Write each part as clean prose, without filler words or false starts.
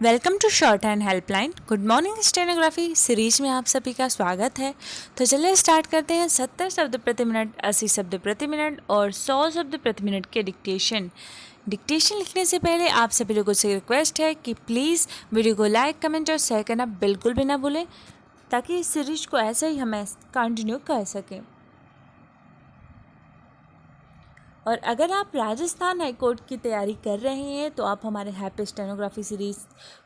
Welcome to shorthand helpline. Good morning stenography series में आप सभी का स्वागत है। तो चलिए स्टार्ट करते हैं। 70 शब्द प्रति मिनट, 80 शब्द प्रति मिनट और 100 शब्द प्रति मिनट के डिक्टेशन लिखने से पहले आप सभी लोगों से रिक्वेस्ट है कि प्लीज़ वीडियो को लाइक, कमेंट और शेयर करना बिल्कुल भी ना भूलें, ताकि इस सीरीज को ऐसे ही हमें कंटिन्यू कर सकें। और अगर आप राजस्थान हाईकोर्ट की तैयारी कर रहे हैं तो आप हमारे हैप्पी स्टेनोग्राफी सीरीज़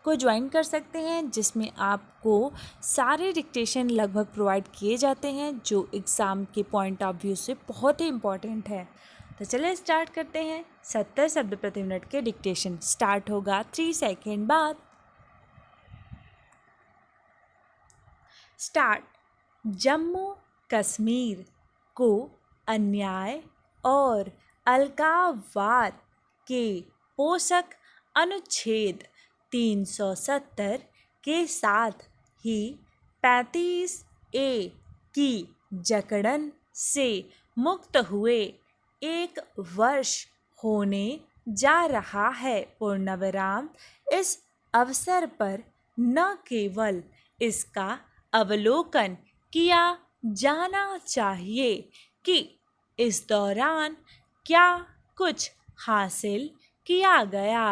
को ज्वाइन कर सकते हैं, जिसमें आपको सारे डिक्टेशन लगभग प्रोवाइड किए जाते हैं जो एग्ज़ाम के पॉइंट ऑफ व्यू से बहुत ही इम्पॉर्टेंट है। तो चलिए स्टार्ट करते हैं। 70 शब्द प्रति मिनट के डिक्टेशन स्टार्ट होगा 3 सेकेंड बाद। स्टार्ट। जम्मू कश्मीर को अन्याय और अलगाववाद के पोषक अनुच्छेद 370 के साथ ही 35A की जकड़न से मुक्त हुए 1 वर्ष होने जा रहा है। पूर्णविराम। इस अवसर पर न केवल इसका अवलोकन किया जाना चाहिए कि इस दौरान क्या कुछ हासिल किया गया,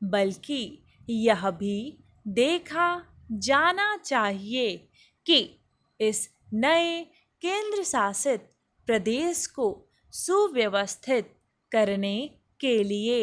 बल्कि यह भी देखा जाना चाहिए कि इस नए केंद्र शासित प्रदेश को सुव्यवस्थित करने के लिए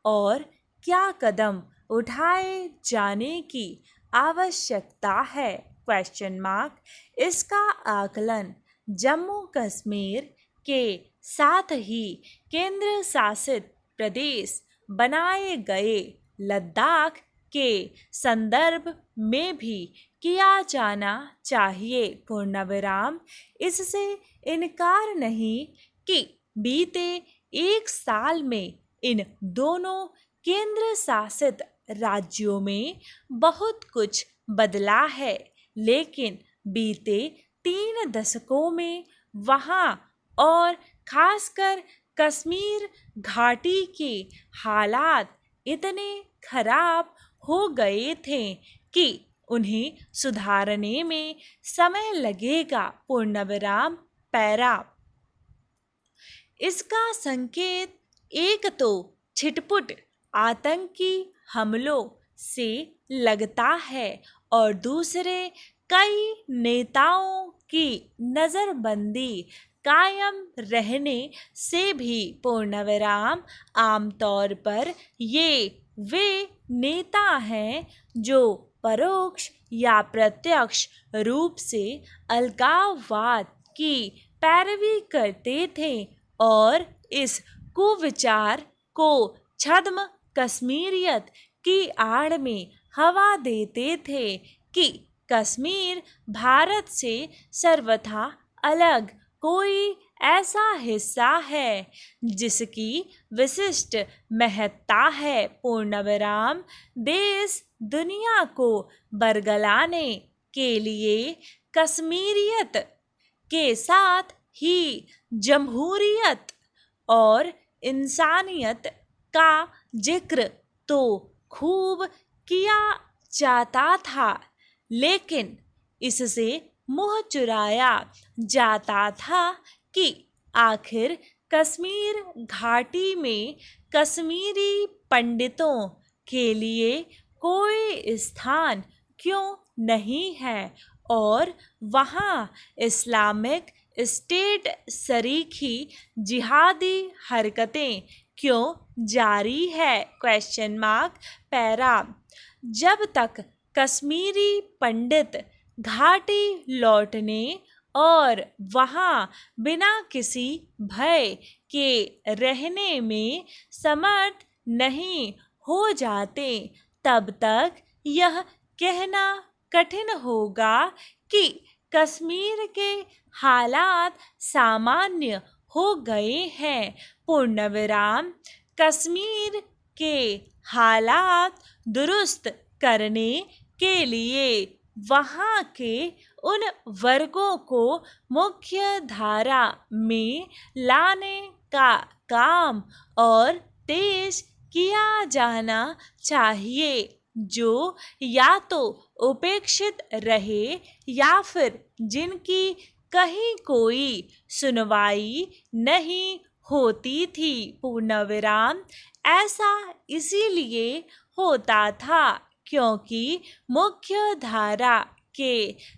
और क्या कदम उठाए जाने की आवश्यकता है। Question mark. इसका आकलन जम्मू कश्मीर के साथ ही केंद्र शासित प्रदेश बनाए गए लद्दाख के संदर्भ में भी किया जाना चाहिए। पूर्णविराम। इससे इनकार नहीं कि बीते 1 साल में इन दोनों केंद्र शासित राज्यों में बहुत कुछ बदला है, लेकिन बीते 3 दशकों में वहाँ और खासकर कश्मीर घाटी के हालात इतने खराब हो गए थे कि उन्हें सुधारने में समय लगेगा। पूर्णविराम। पैरा। इसका संकेत एक तो छिटपुट आतंकी हमलों से लगता है और दूसरे कई नेताओं की नज़रबंदी कायम रहने से भी। पूर्णविराम। आमतौर पर ये वे नेता हैं जो परोक्ष या प्रत्यक्ष रूप से अलगाववाद की पैरवी करते थे और इस कुविचार को छद्म कश्मीरियत की आड़ में हवा देते थे कि कश्मीर भारत से सर्वथा अलग कोई ऐसा हिस्सा है जिसकी विशिष्ट महत्ता है। पूर्णविराम। देश दुनिया को बरगलाने के लिए कश्मीरियत के साथ ही जमहूरियत और इंसानियत का जिक्र तो खूब किया जाता था, लेकिन इससे मुँह चुराया जाता था कि आखिर कश्मीर घाटी में कश्मीरी पंडितों के लिए कोई स्थान क्यों नहीं है और वहाँ इस्लामिक स्टेट सरीखी जिहादी हरकतें क्यों जारी है। Question mark. पैरा। जब तक कश्मीरी पंडित घाटी लौटने और वहाँ बिना किसी भय के रहने में समर्थ नहीं हो जाते, तब तक यह कहना कठिन होगा कि कश्मीर के हालात सामान्य हो गए हैं। पूर्णविराम। कश्मीर के हालात दुरुस्त करने के लिए वहाँ के उन वर्गों को मुख्य धारा में लाने का काम और तेज किया जाना चाहिए। जो या तो उपेक्षित रहे या फिर जिनकी कहीं कोई सुनवाई नहीं होती थी। पूर्ण विराम। ऐसा इसीलिए होता था क्योंकि मुख्य धारा के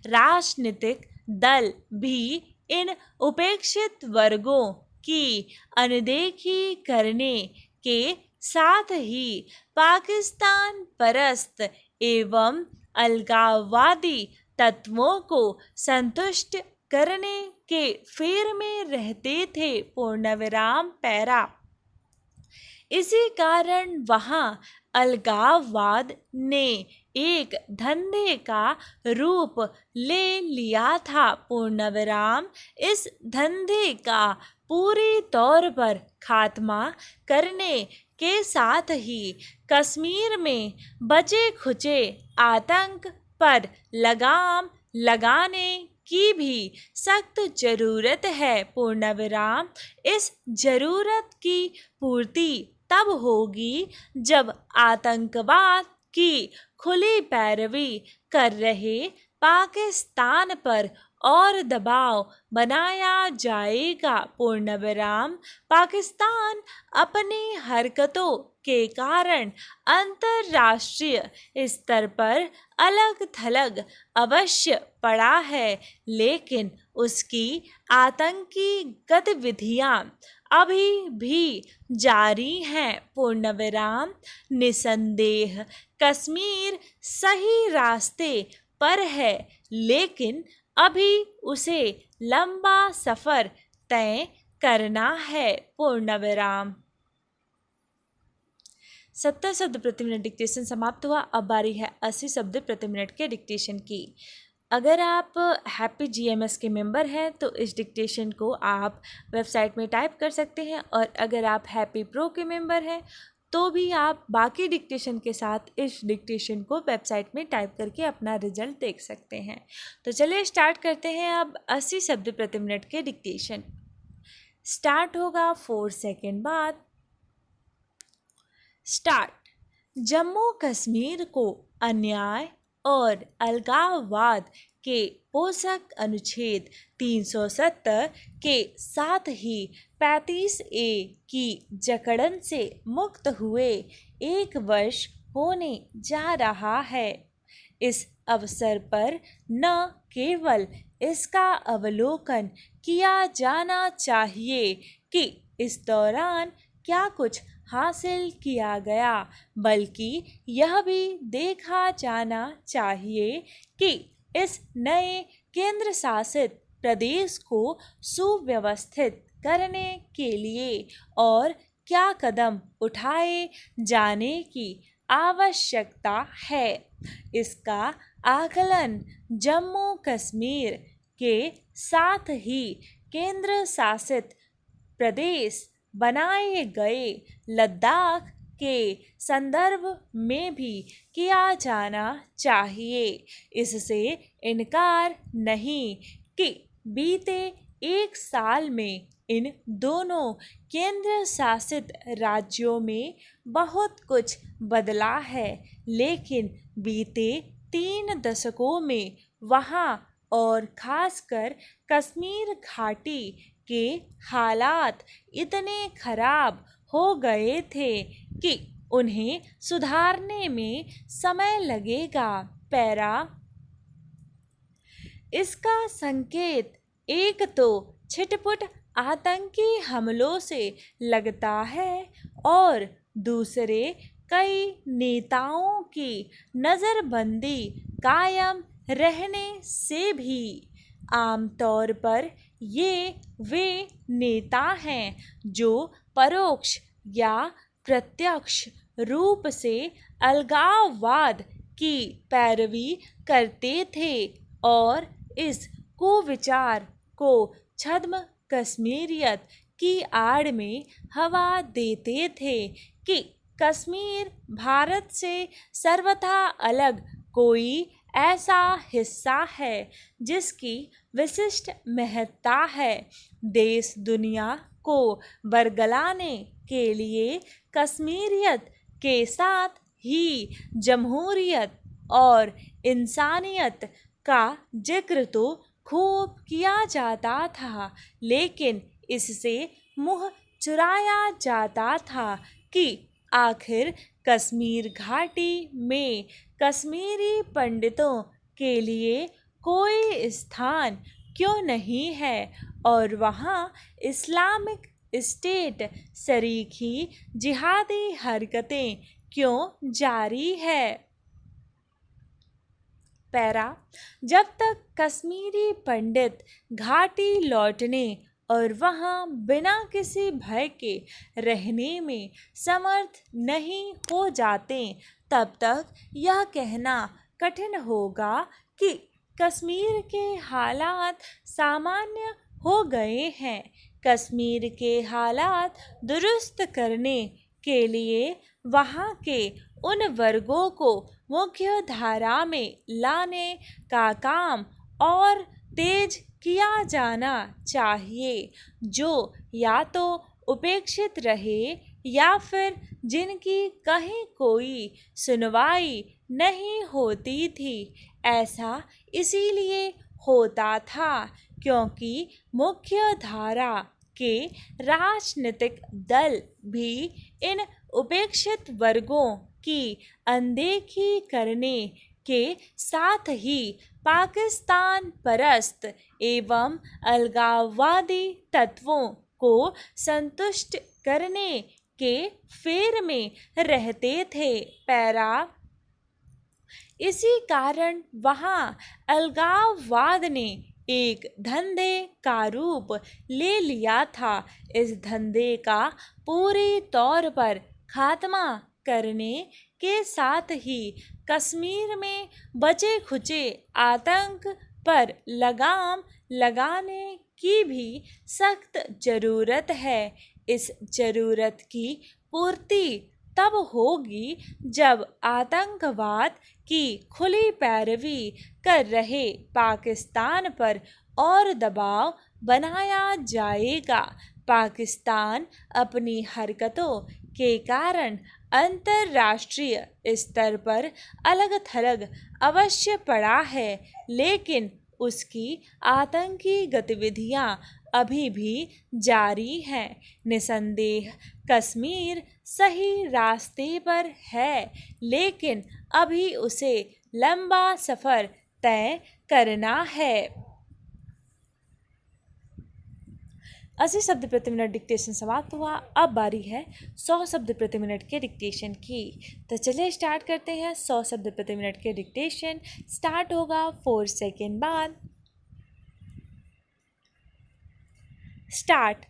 राजनीतिक दल भी इन उपेक्षित वर्गों की अनदेखी करने के साथ ही पाकिस्तान परस्त एवं अलगाववादी तत्वों को संतुष्ट करने के फेर में रहते थे। पूर्ण विराम पैरा। इसी कारण वहाँ अलगाववाद ने एक धंधे का रूप ले लिया था। पूर्ण विराम। इस धंधे का पूरी तौर पर खात्मा करने के साथ ही कश्मीर में बचे खुचे आतंक पर लगाम लगाने की भी सख्त जरूरत है। पूर्ण विराम। इस जरूरत की पूर्ति तब होगी जब आतंकवाद की खुली पैरवी कर रहे पाकिस्तान पर और दबाव बनाया जाएगा। पूर्ण विराम। पाकिस्तान अपनी हरकतों के कारण अंतर्राष्ट्रीय स्तर पर अलग थलग अवश्य पड़ा है, लेकिन उसकी आतंकी गतिविधियां अभी भी जारी हैं। पूर्ण विराम। निसंदेह कश्मीर सही रास्ते पर है, लेकिन अभी उसे लंबा सफर तय करना है। पूर्ण विराम। 70 शब्द प्रति मिनट डिक्टेशन समाप्त हुआ। अब बारी है 80 शब्द प्रति मिनट के डिक्टेशन की। अगर आप हैप्पी जीएमएस के मेंबर हैं तो इस डिक्टेशन को आप वेबसाइट में टाइप कर सकते हैं, और अगर आप हैप्पी प्रो के मेंबर हैं तो भी आप बाकी डिक्टेशन के साथ इस डिक्टेशन को वेबसाइट में टाइप करके अपना रिजल्ट देख सकते हैं। तो चलिए स्टार्ट करते हैं अब 80 शब्द प्रति मिनट के डिक्टेशन। स्टार्ट होगा 4 सेकेंड बाद। स्टार्ट। जम्मू कश्मीर को अन्याय और अलगाववाद के पोषक अनुच्छेद 370 के साथ ही 35A की जकड़न से मुक्त हुए 1 वर्ष होने जा रहा है। इस अवसर पर न केवल इसका अवलोकन किया जाना चाहिए कि इस दौरान क्या कुछ हासिल किया गया, बल्कि यह भी देखा जाना चाहिए कि इस नए केंद्र शासित प्रदेश को सुव्यवस्थित करने के लिए और क्या कदम उठाए जाने की आवश्यकता है। इसका आकलन जम्मू कश्मीर के साथ ही केंद्र शासित प्रदेश बनाए गए लद्दाख के संदर्भ में भी किया जाना चाहिए। इससे इनकार नहीं कि बीते 1 साल में इन दोनों केंद्र शासित राज्यों में बहुत कुछ बदला है, लेकिन बीते 3 दशकों में वहाँ और खासकर कश्मीर घाटी के हालात इतने खराब हो गए थे कि उन्हें सुधारने में समय लगेगा। पैरा। इसका संकेत एक तो छिटपुट आतंकी हमलों से लगता है और दूसरे कई नेताओं की नज़रबंदी कायम रहने से भी। आमतौर पर ये वे नेता हैं जो परोक्ष या प्रत्यक्ष रूप से अलगाववाद की पैरवी करते थे और इस कुविचार को छद्म कश्मीरियत की आड़ में हवा देते थे कि कश्मीर भारत से सर्वथा अलग कोई ऐसा हिस्सा है जिसकी विशिष्ट महत्ता है। देश दुनिया को बरगलाने के लिए कश्मीरियत के साथ ही जमहूरियत और इंसानियत का जिक्र तो खूब किया जाता था, लेकिन इससे मुँह चुराया जाता था कि आखिर कश्मीर घाटी में कश्मीरी पंडितों के लिए कोई स्थान क्यों नहीं है और वहाँ इस्लामिक स्टेट सरीखी जिहादी हरकतें क्यों जारी है। पैरा, जब तक कश्मीरी पंडित घाटी लौटने और वहाँ बिना किसी भय के रहने में समर्थ नहीं हो जाते, तब तक यह कहना कठिन होगा कि कश्मीर के हालात सामान्य हो गए हैं। कश्मीर के हालात दुरुस्त करने के लिए वहाँ के उन वर्गों को मुख्य धारा में लाने का काम और तेज किया जाना चाहिए, जो या तो उपेक्षित रहे या फिर जिनकी कहीं कोई सुनवाई नहीं होती थी। ऐसा इसीलिए होता था क्योंकि मुख्य धारा के राजनीतिक दल भी इन उपेक्षित वर्गों की अनदेखी करने के साथ ही पाकिस्तान परस्त एवं अलगाववादी तत्वों को संतुष्ट करने के फेर में रहते थे। पैरा, इसी कारण वहाँ अलगाववाद ने एक धंधे का रूप ले लिया था। इस धंधे का पूरी तौर पर खात्मा करने के साथ ही कश्मीर में बचे खुचे आतंक पर लगाम लगाने की भी सख्त ज़रूरत है। इस ज़रूरत की पूर्ति तब होगी जब आतंकवाद की खुली पैरवी कर रहे पाकिस्तान पर और दबाव बनाया जाएगा। पाकिस्तान अपनी हरकतों के कारण अंतर्राष्ट्रीय स्तर पर अलग थलग अवश्य पड़ा है, लेकिन उसकी आतंकी गतिविधियां अभी भी जारी हैं। निसंदेह कश्मीर सही रास्ते पर है, लेकिन अभी उसे लंबा सफ़र तय करना है। 80 शब्द प्रति मिनट डिक्टेशन समाप्त हुआ। अब बारी है 100 शब्द प्रति मिनट के डिक्टेशन की। तो चलिए स्टार्ट करते हैं। 100 शब्द प्रति मिनट के डिक्टेशन स्टार्ट होगा 4 सेकेंड बाद। स्टार्ट।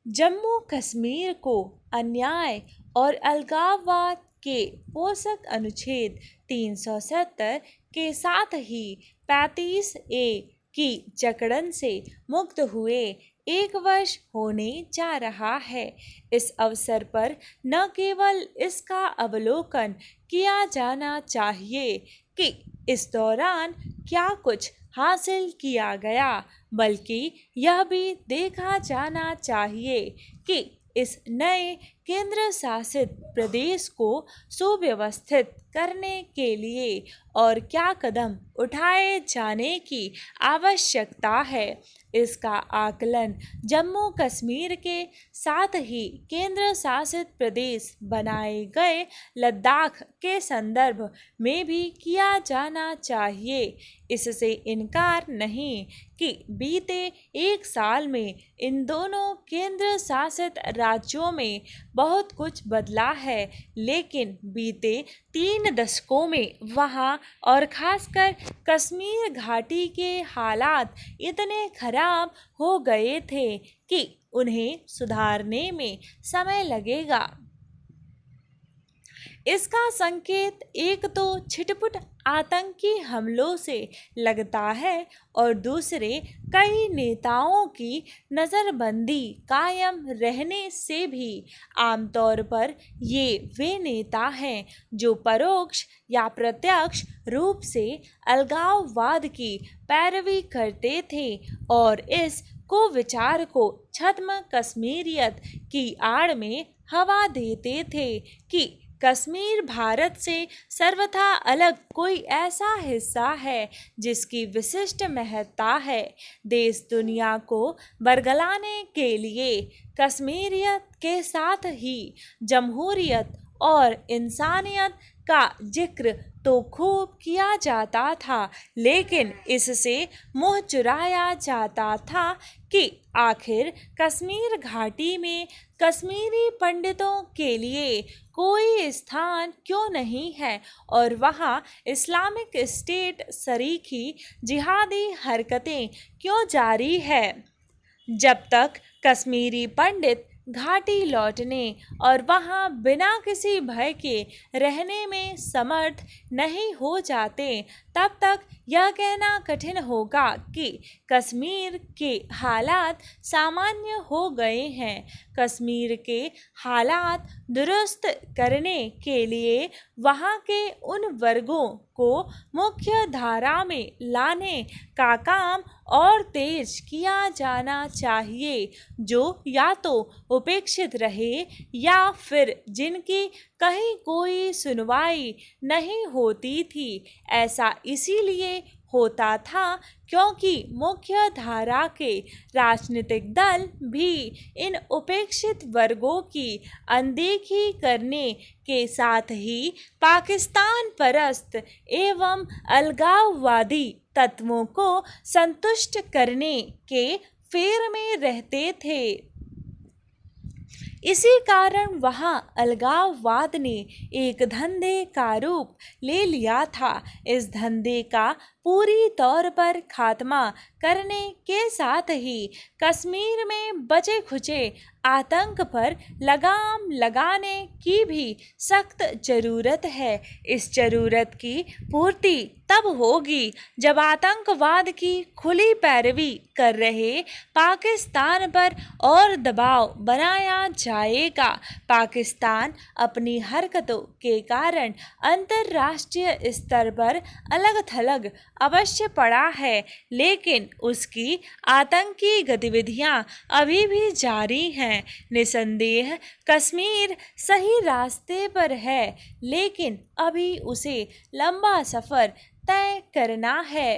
जम्मू कश्मीर को अन्याय और अलगाववाद के पोषक अनुच्छेद 370 के साथ ही 35A की जकड़न से मुक्त हुए 1 वर्ष होने जा रहा है। इस अवसर पर न केवल इसका अवलोकन किया जाना चाहिए कि इस दौरान क्या कुछ हासिल किया गया, बल्कि यह भी देखा जाना चाहिए कि इस नए केंद्र शासित प्रदेश को सुव्यवस्थित करने के लिए और क्या कदम उठाए जाने की आवश्यकता है। इसका आकलन जम्मू कश्मीर के साथ ही केंद्र शासित प्रदेश बनाए गए लद्दाख के संदर्भ में भी किया जाना चाहिए। इससे इनकार नहीं कि बीते 1 साल में इन दोनों केंद्र शासित राज्यों में बहुत कुछ बदला है, लेकिन बीते 3 दशकों में वहाँ और खासकर कश्मीर घाटी के हालात इतने खराब हो गए थे कि उन्हें सुधारने में समय लगेगा। इसका संकेत एक तो छिटपुट आतंकी हमलों से लगता है और दूसरे कई नेताओं की नज़रबंदी कायम रहने से भी। आमतौर पर ये वे नेता हैं जो परोक्ष या प्रत्यक्ष रूप से अलगाववाद की पैरवी करते थे और इस को विचार को छद्म कश्मीरियत की आड़ में हवा देते थे कि कश्मीर भारत से सर्वथा अलग कोई ऐसा हिस्सा है जिसकी विशिष्ट महत्ता है। देश दुनिया को बरगलाने के लिए कश्मीरियत के साथ ही जमहूरियत और इंसानियत का जिक्र तो खूब किया जाता था, लेकिन इससे मुँह चुराया जाता था कि आखिर कश्मीर घाटी में कश्मीरी पंडितों के लिए कोई स्थान क्यों नहीं है और वहाँ इस्लामिक स्टेट सरीखी जिहादी हरकतें क्यों जारी है। जब तक कश्मीरी पंडित घाटी लौटने और वहाँ बिना किसी भय के रहने में समर्थ नहीं हो जाते, तब तक यह कहना कठिन होगा कि कश्मीर के हालात सामान्य हो गए हैं। कश्मीर के हालात दुरुस्त करने के लिए वहाँ के उन वर्गों को मुख्य धारा में लाने का काम और तेज किया जाना चाहिए जो या तो उपेक्षित रहे या फिर जिनकी कहीं कोई सुनवाई नहीं होती थी। ऐसा इसीलिए होता था क्योंकि मुख्य धारा के राजनीतिक दल भी इन उपेक्षित वर्गों की अनदेखी करने के साथ ही पाकिस्तान परस्त एवं अलगाववादी तत्वों को संतुष्ट करने के फेर में रहते थे। इसी कारण वहाँ अलगाववाद ने एक धंधे का रूप ले लिया था। इस धंधे का पूरी तौर पर खात्मा करने के साथ ही कश्मीर में बचे खुचे आतंक पर लगाम लगाने की भी सख्त ज़रूरत है। इस ज़रूरत की पूर्ति तब होगी जब आतंकवाद की खुली पैरवी कर रहे पाकिस्तान पर और दबाव बनाया जाएगा। पाकिस्तान अपनी हरकतों के कारण अंतर्राष्ट्रीय स्तर पर अलग थलग अवश्य पड़ा है, लेकिन उसकी आतंकी गतिविधियां अभी भी जारी हैं। निसंदेह कश्मीर सही रास्ते पर है, लेकिन अभी उसे लंबा सफ़र तय करना है।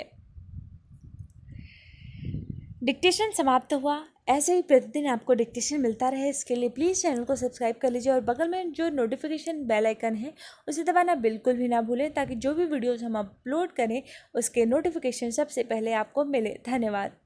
डिक्टेशन समाप्त हुआ। ऐसे ही प्रतिदिन आपको डिक्टेशन मिलता रहे, इसके लिए प्लीज़ चैनल को सब्सक्राइब कर लीजिए और बगल में जो नोटिफिकेशन बेल आइकन है उसे दबाना बिल्कुल भी ना भूलें, ताकि जो भी वीडियोस हम अपलोड करें उसके नोटिफिकेशन सबसे पहले आपको मिले। धन्यवाद।